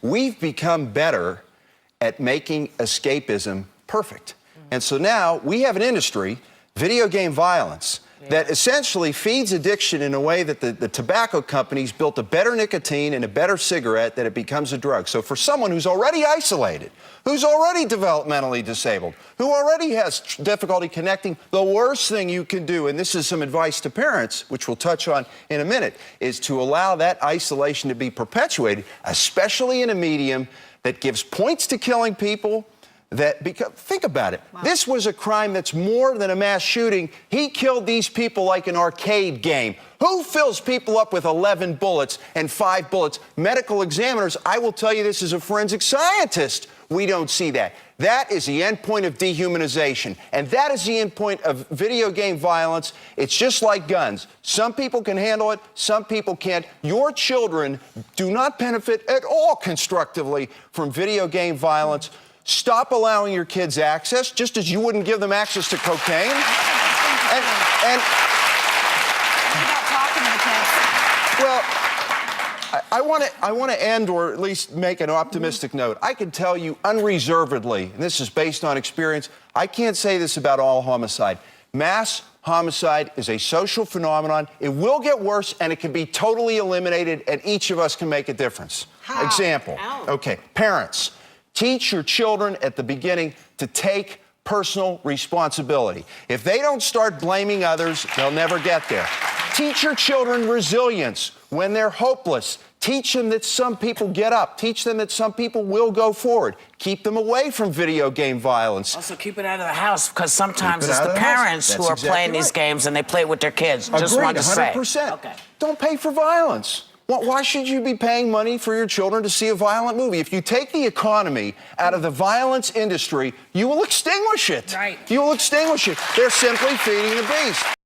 We've become better at making escapism perfect. And so now we have an industry, video game violence, that essentially feeds addiction in a way that the tobacco companies built a better nicotine and a better cigarette that it becomes a drug. So for someone who's already isolated, who's already developmentally disabled, who already has difficulty connecting, the worst thing you can do, and this is some advice to parents, which we'll touch on in a minute, is to allow that isolation to be perpetuated, especially in a medium that gives points to killing people. Think about it. Wow. This was a crime that's more than a mass shooting. He killed these people like an arcade game. Who fills people up with 11 bullets and 5 bullets? Medical examiners, I will tell you this as a forensic scientist, we don't see that. That is the end point of dehumanization. And that is the end point of video game violence. It's just like guns. Some people can handle it, some people can't. Your children do not benefit at all constructively from video game violence. Stop allowing your kids access, just as you wouldn't give them access to cocaine. And about talking to the kids. Well, I want to end, or at least make an optimistic note. I can tell you unreservedly, and this is based on experience, I can't say this about all homicide. Mass homicide is a social phenomenon. It will get worse, and it can be totally eliminated, and each of us can make a difference. How? Example. How? Okay, parents. Teach your children at the beginning to take personal responsibility. If they don't start blaming others, they'll never get there. Teach your children resilience when they're hopeless. Teach them that some people get up. Teach them that some people will go forward. Keep them away from video game violence. Also, keep it out of the house, because sometimes it's the parents who are playing these games and they play with their kids. Just wanted to say. 100%. Okay. Don't pay for violence. Why should you be paying money for your children to see a violent movie? If you take the economy out of the violence industry, you will extinguish it. Right. You will extinguish it. They're simply feeding the beast.